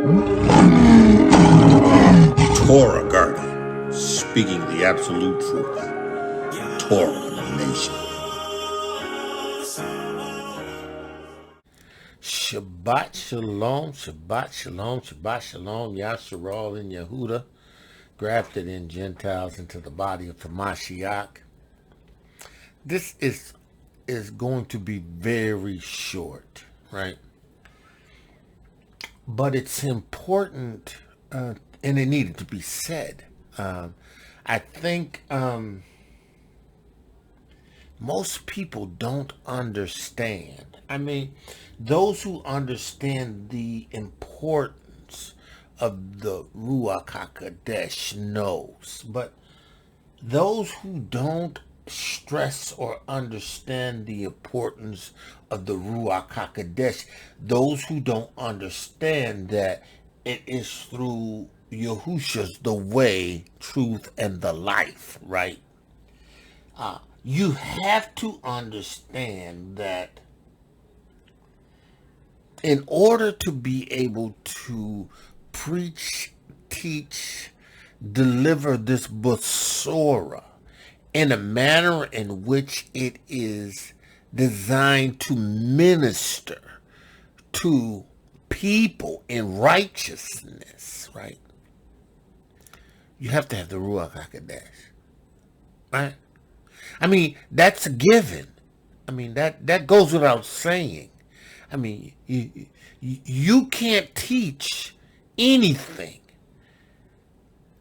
ToRaH GuArDiAN, speaking the absolute truth. ToRaH Nation. Shabbat Shalom, Shabbat Shalom, Shabbat Shalom, Yashar'el and Yahudah, grafted in Gentiles into the body of HaMashiach. This is going to be very short, right? But it's important, and it needed to be said. I think most people don't understand. I mean, those who understand the importance of the Ruach HaKodesh knows, but those who don't stress or understand the importance of the Ruach HaKodesh, those who don't understand that it is through YAHUSHA's the way, truth, and the life, right? You have to understand that in order to be able to preach, teach, deliver this Besorah in a manner in which it is designed to minister to people in righteousness, right? You have to have the Ruach HaKodesh, right? I mean, that's a given. I mean, that goes without saying. I mean, you can't teach anything,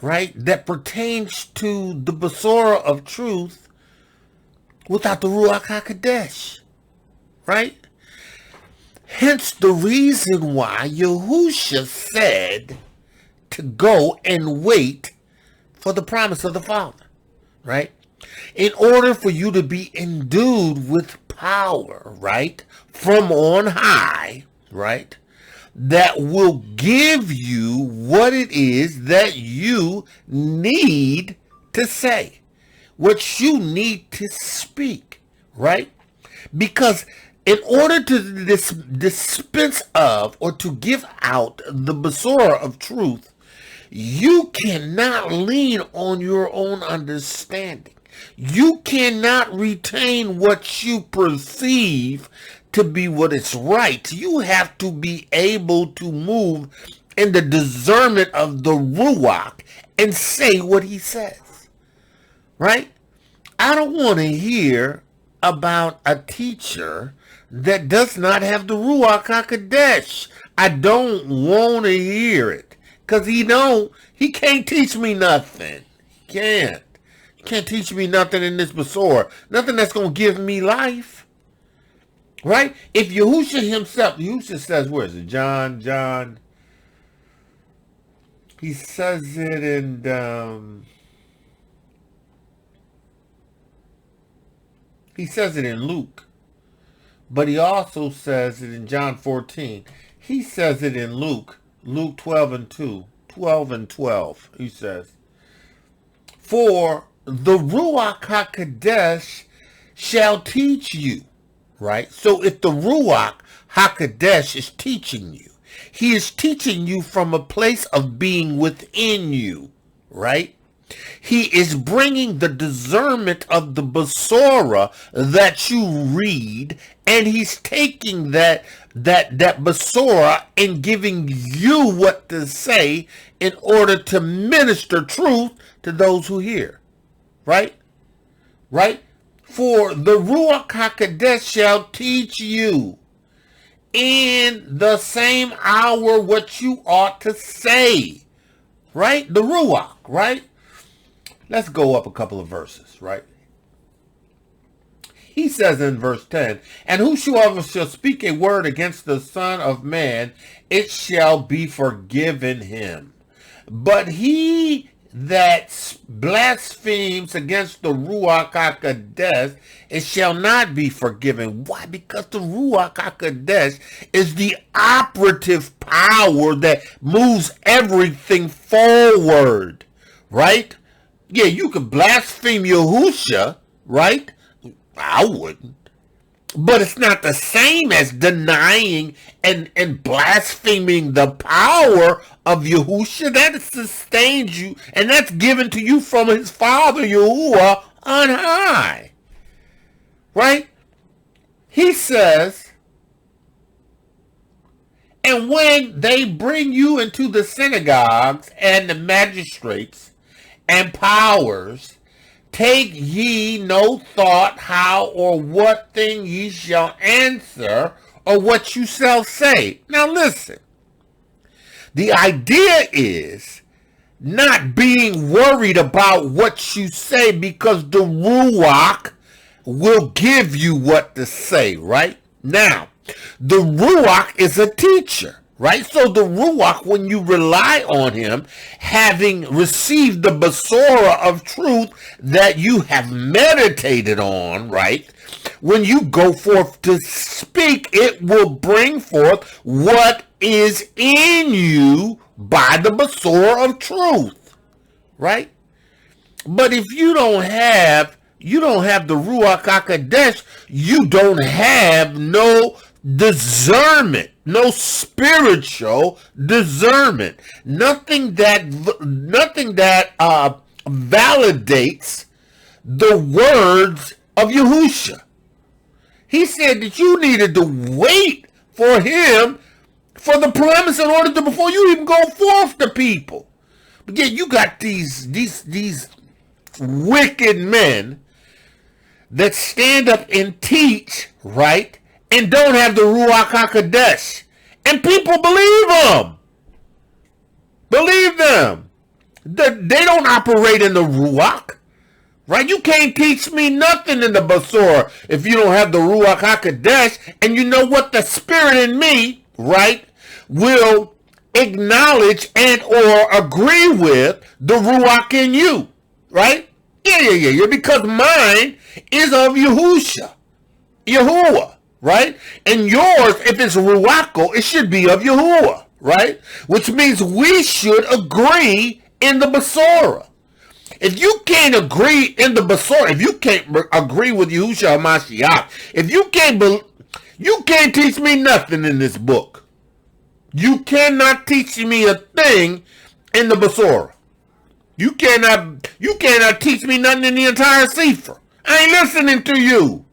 right, that pertains to the Besorah of truth without the Ruach HaKodesh, right? Hence the reason why YAHUSHA said to go and wait for the promise of the Father, right? In order for you to be endued with power, right, from on high, right, that will give you what it is that you need to say, what you need to speak, right? Because in order to dispense of or to give out the Besorah of truth, you cannot lean on your own understanding. You cannot retain what you perceive to be what is right. You have to be able to move in the discernment of the Ruach and say what he says, right? I don't want to hear about a teacher that does not have the Ruach HaKodesh. I don't want to hear it because he can't teach me nothing. He can't. You can't teach me nothing in this Besorah. Nothing that's going to give me life. Right? If YAHUSHA himself, YAHUSHA says, where is it? John. He says it in, he says it in Luke. But he also says it in John 14. He says it in Luke 12 and 2. 12 and 12, he says. For the Ruach HaKodesh shall teach you, right? So if the Ruach HaKodesh is teaching you, he is teaching you from a place of being within you, right? He is bringing the discernment of the Besorah that you read, and he's taking that Besorah and giving you what to say in order to minister truth to those who hear. Right? For the Ruach HaKodesh shall teach you in the same hour what you ought to say. Right? The Ruach, right? Let's go up a couple of verses, right? He says in verse 10, and whosoever shall speak a word against the Son of Man, it shall be forgiven him. But he that blasphemes against the Ruach HaKodesh, it shall not be forgiven. Why? Because the Ruach HaKodesh is the operative power that moves everything forward, right? Yeah, you could blaspheme YAHUSHA, right? I wouldn't. But it's not the same as denying and blaspheming the power of Yahusha. That sustains you, and that's given to you from his Father, Yahuwah, on high. Right? He says, and when they bring you into the synagogues and the magistrates and powers, take ye no thought how or what thing ye shall answer, or what you shall say. Now listen, the idea is not being worried about what you say, because the Ruach will give you what to say, right? Now, the Ruach is a teacher, right? So the Ruach, when you rely on him, having received the Besorah of truth that you have meditated on, right? When you go forth to speak, it will bring forth what is in you by the Besorah of truth, right? But if you don't have the Ruach HaKodesh, you don't have no discernment, no spiritual discernment, nothing that validates the words of Yahusha. He said that you needed to wait for him for the promise in order to, before you even go forth to people. But yet you got these wicked men that stand up and teach, right, and don't have the Ruach HaKodesh. And people believe them. Believe them. They don't operate in the Ruach, right? You can't teach me nothing in the Besorah if you don't have the Ruach HaKodesh. And you know what? The Spirit in me, right, will acknowledge and or agree with the Ruach in you, right? Yeah, because mine is of Yahusha, Yahuwah, right? And yours, if it's Ruacho, it should be of Yahuwah, right? Which means we should agree in the Besorah. If you can't agree in the Besorah, if you can't agree with YAHUSHA HA'MASHIACH, if you can't teach me nothing in this book. You cannot teach me a thing in the Besorah. You cannot teach me nothing in the entire Sefer. I ain't listening to you.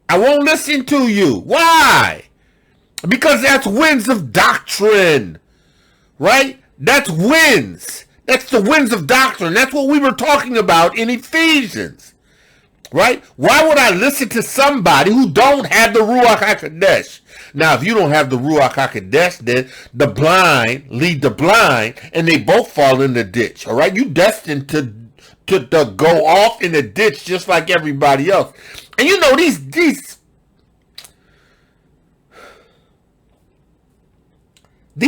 I won't listen to you. Why? Because that's winds of doctrine, right? That's winds. That's the winds of doctrine. That's what we were talking about in Ephesians, right? Why would I listen to somebody who don't have the Ruach HaKodesh? Now, if you don't have the Ruach HaKodesh, then the blind lead the blind, and they both fall in the ditch, all right? You destined to go off in the ditch just like everybody else. And you know, these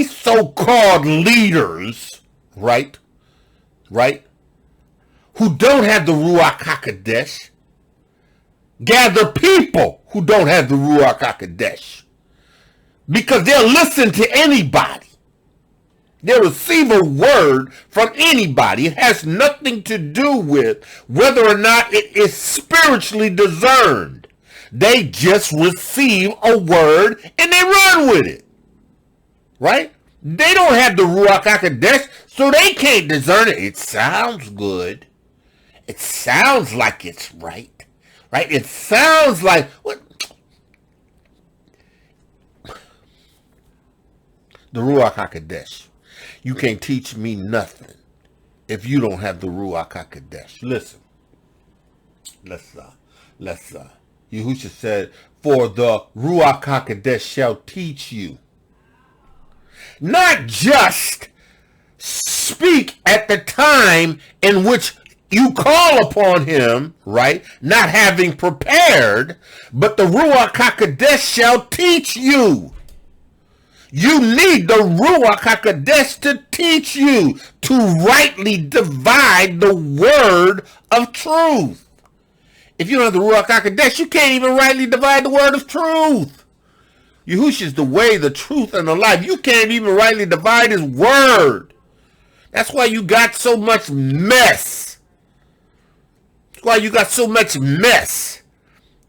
so-called leaders, right, who don't have the Ruach HaKodesh, gather people who don't have the Ruach HaKodesh. Because they'll listen to anybody. They'll receive a word from anybody. It has nothing to do with whether or not it is spiritually discerned. They just receive a word and they run with it. Right? They don't have the Ruach HaKodesh, so they can't discern it. It sounds good. It sounds like it's right. Right? It sounds like... what? The Ruach HaKodesh. You can't teach me nothing if you don't have the Ruach HaKodesh. Listen. Yahusha said, for the Ruach HaKodesh shall teach you. Not just speak at the time in which you call upon him, right? Not having prepared, but the Ruach HaKodesh shall teach you. You need the Ruach HaKodesh to teach you to rightly divide the word of truth. If you don't have the Ruach HaKodesh, you can't even rightly divide the word of truth. Yahushua is the way, the truth, and the life. You can't even rightly divide his word. That's why you got so much mess. That's why you got so much mess.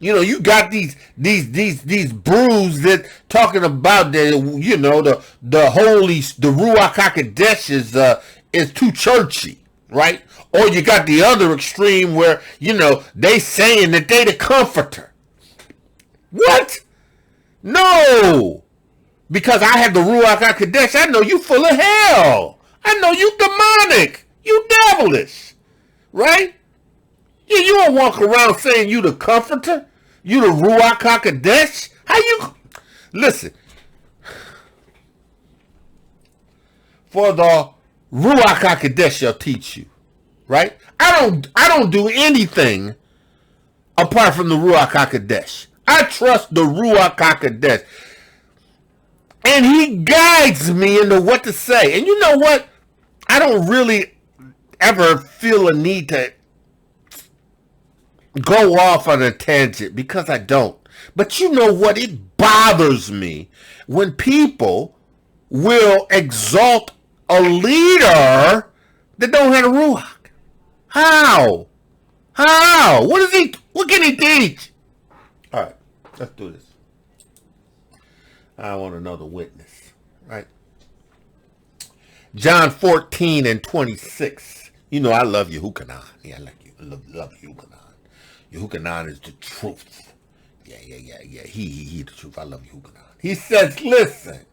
You know, you got these brews that talking about that, you know, the Ruach HaKodesh is too churchy, right? Or you got the other extreme where, you know, they saying that they the comforter. What? No. Because I have the Ruach HaKodesh, I know you full of hell. I know you demonic. You devilish. Right? Yeah, you don't walk around saying you the comforter. You the Ruach HaKodesh? How you... Listen. For the Ruach HaKodesh shall teach you. Right? I don't do anything apart from the Ruach HaKodesh. I trust the Ruach HaKodesh. And he guides me into what to say. And you know what? I don't really ever feel a need to go off on a tangent because I don't. But you know what? It bothers me when people will exalt a leader that don't have a Ruach. How? How? What can he teach? All right, let's do this. I want another witness, right? John 14 and 26. You know I love YAHUDAH. Yeah, I like you. I love YAHUDAH. YAHUDAH is the truth. Yeah. He the truth. I love YAHUDAH. He says, listen,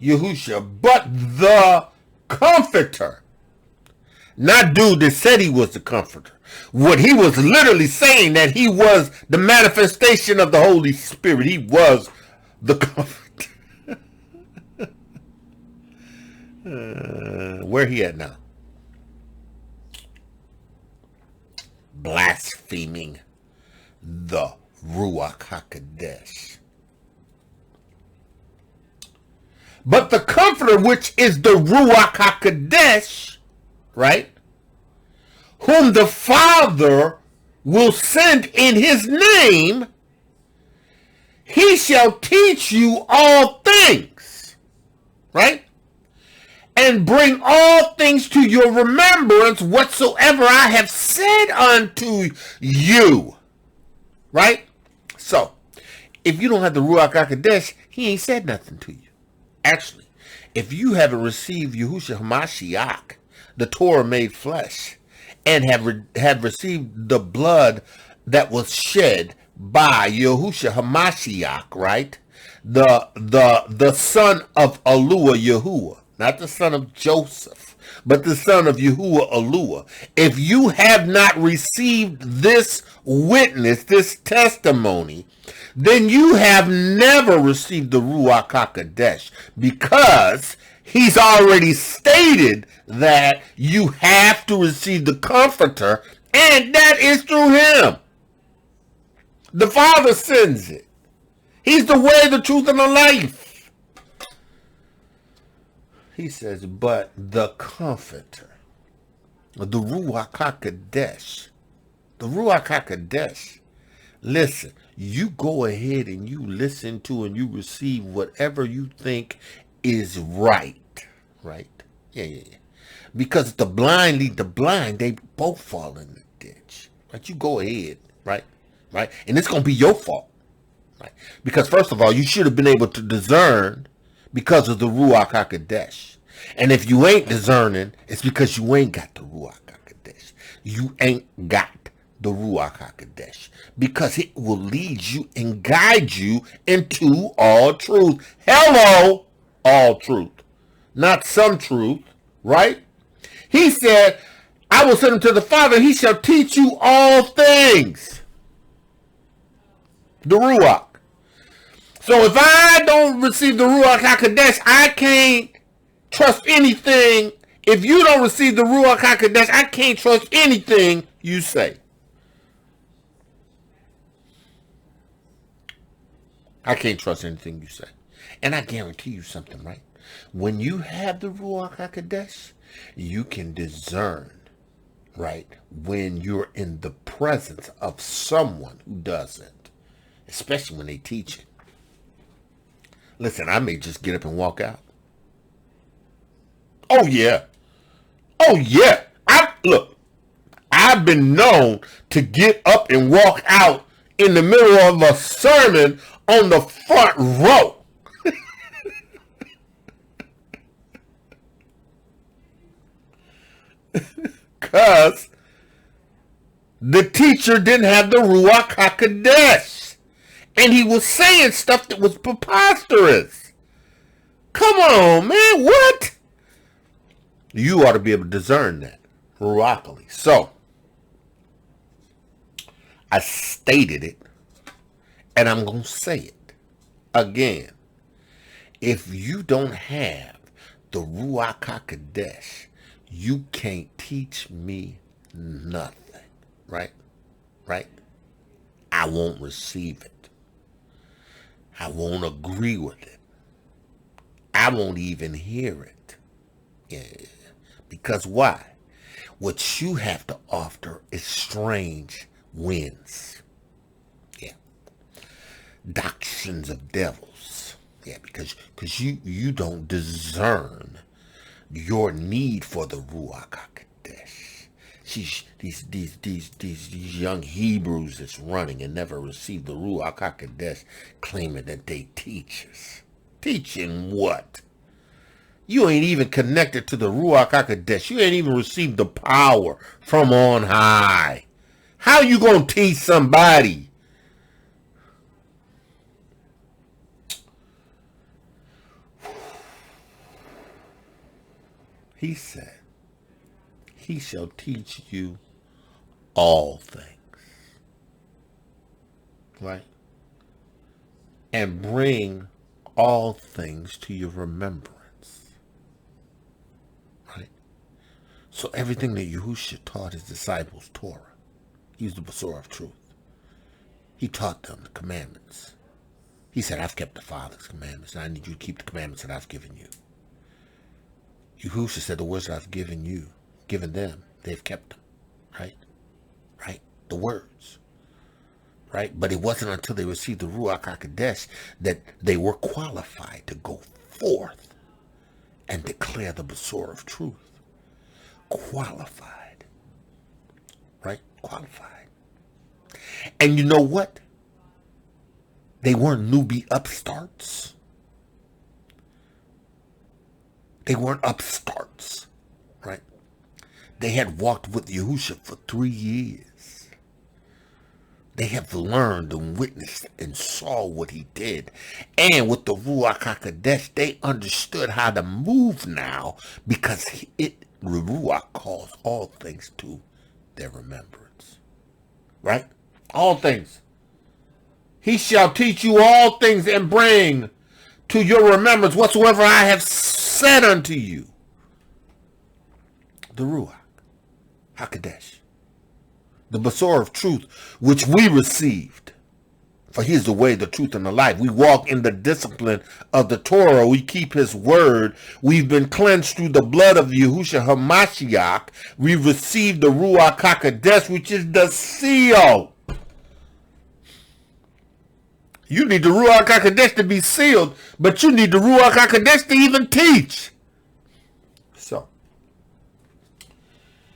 Yahusha, but the comforter. Not dude that said he was the comforter. What he was literally saying that he was the manifestation of the Holy Spirit. He was the comforter. Where he at now? Blaspheming the Ruach HaKodesh. But the comforter, which is the Ruach HaKodesh, right? Whom the Father will send in his name, he shall teach you all things, right? And bring all things to your remembrance whatsoever I have said unto you, right? So, if you don't have the Ruach HaKodesh, he ain't said nothing to you. Actually, if you haven't received YAHUSHA HA'MASHIACH, the Torah made flesh, and have received the blood that was shed by YAHUSHA HA'MASHIACH, right? The son of Yahudah, not the son of Joseph, but the son of Yahudah. If you have not received this witness, this testimony, then you have never received the Ruach HaKodesh, because he's already stated that you have to receive the comforter, and that is through him. The Father sends it. He's the way, the truth, and the life. He says, but the comforter, the Ruach HaKodesh, listen, you go ahead and you listen to and you receive whatever you think is right. Yeah. Because the blind lead the blind, they both fall in the ditch. Right? You go ahead, right? And it's going to be your fault. Right? Because first of all, you should have been able to discern because of the Ruach HaKodesh. And if you ain't discerning, it's because you ain't got the Ruach HaKodesh. You ain't got the Ruach HaKodesh. Because it will lead you and guide you into all truth. Hello, all truth. Not some truth, right? He said, I will send him to the Father, he shall teach you all things. The Ruach. So if I don't receive the Ruach HaKodesh, I can't trust anything. If you don't receive the Ruach HaKodesh, I can't trust anything you say. I can't trust anything you say. And I guarantee you something, right? When you have the Ruach HaKodesh, you can discern, right, when you're in the presence of someone who doesn't, especially when they teach it. Listen, I may just get up and walk out. Oh, yeah. I've been known to get up and walk out in the middle of a sermon on the front row. Because the teacher didn't have the Ruach HaKodesh. And he was saying stuff that was preposterous. Come on, man, what? You ought to be able to discern that, Ruachally. So, I stated it, and I'm going to say it again. If you don't have the Ruach HaKodesh, you can't teach me nothing, right? Right? I won't receive it. I won't agree with it. I won't even hear it. Yeah. Because why? What you have to offer is strange winds. Yeah. Doctrines of devils. Yeah, because you don't discern your need for the Ruach HaKodesh. These young Hebrews that's running and never received the Ruach HaKodesh, claiming that they teachers. Teaching what? You ain't even connected to the Ruach HaKodesh. You ain't even received the power from on high. How you gonna teach somebody? He said, he shall teach you all things. Right? And bring all things to your remembrance. Right? So everything that Yahusha taught his disciples, ToRaH. He's the Besorah of truth. He taught them the commandments. He said, I've kept the Father's commandments, and I need you to keep the commandments that I've given you. YAHUSHA said, the words that I've given them, they've kept them. Right? Right? The words. Right? But it wasn't until they received the Ruach HaKodesh that they were qualified to go forth and declare the Besorah of truth. Qualified. Right? Qualified. And you know what? They weren't newbie upstarts. They weren't upstarts, right? They had walked with YAHUSHA for 3 years. They have learned and witnessed and saw what he did. And with the Ruach HaKodesh, they understood how to move now because the Ruach calls all things to their remembrance. Right? All things. He shall teach you all things and bring to your remembrance whatsoever I have said unto you. The Ruach HaKodesh, the Besorah of truth, which we received. For he is the way, the truth, and the life. We walk in the discipline of the ToRaH. We keep his word. We've been cleansed through the blood of YAHUSHA HA'MASHIACH. We've received the Ruach HaKodesh, which is the seal. You need the Ruach HaKodesh to be sealed, but you need the Ruach HaKodesh to even teach. So,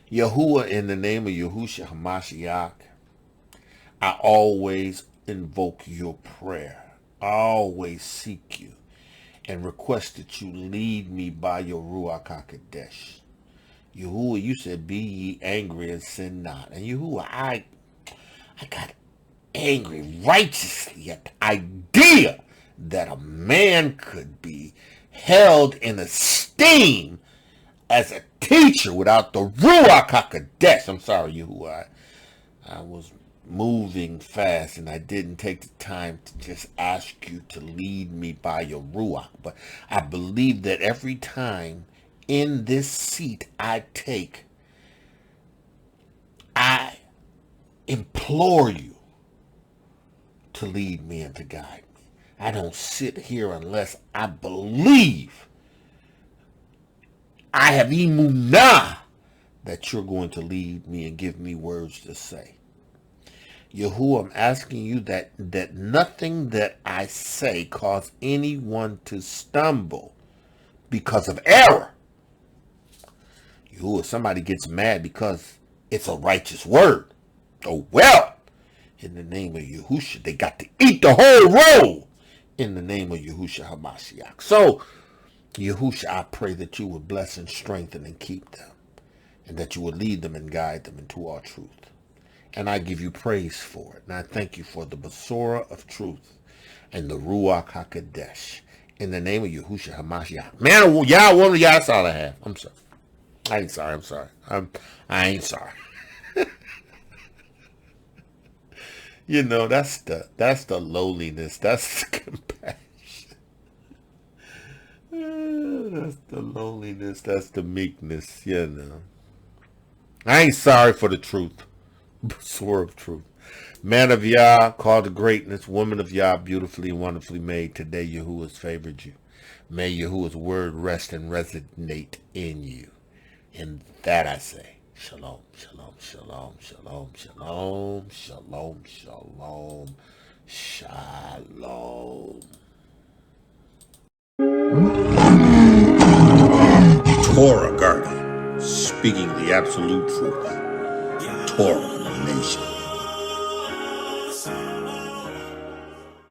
Yahuwah, in the name of YAHUSHA HA'MASHIACH, I always invoke your prayer. I always seek you and request that you lead me by your Ruach HaKodesh. Yahuwah, you said, be ye angry and sin not. And Yahuwah, I got angry righteously at the idea that a man could be held in esteem as a teacher without the Ruach HaKodesh. I'm sorry, Yahuwah. I was moving fast and I didn't take the time to just ask you to lead me by your Ruach. But I believe that every time in this seat I take, I implore you to lead me and to guide me. I don't sit here unless I believe, I have emunah that you're going to lead me and give me words to say. Yahuwah, I'm asking you that nothing that I say cause anyone to stumble because of error. Yahuwah, somebody gets mad because it's a righteous word. Oh well, In the name of Yahusha, they got to eat the whole roll. In the name of YAHUSHA HA'MASHIACH. So, Yahusha, I pray that you would bless and strengthen and keep them, and that you would lead them and guide them into all truth. And I give you praise for it. And I thank you for the Besorah of truth and the Ruach HaKodesh. In the name of YAHUSHA HA'MASHIACH. Man, y'all, one of y'all, that's all I have. I'm sorry. I ain't sorry. I'm sorry. I ain't sorry. You know, that's the lowliness. That's the compassion. That's the loneliness. That's the meekness. You know. I ain't sorry for the truth. Sword of truth. Man of Yah, called to greatness. Woman of Yah, beautifully and wonderfully made. Today Yahuah's favored you. May Yahuah's word rest and resonate in you. In that I say, shalom, shalom, shalom, shalom, shalom, shalom, shalom, shalom. ToRaH GuArDiAN, speaking the absolute truth. ToRaH Nation.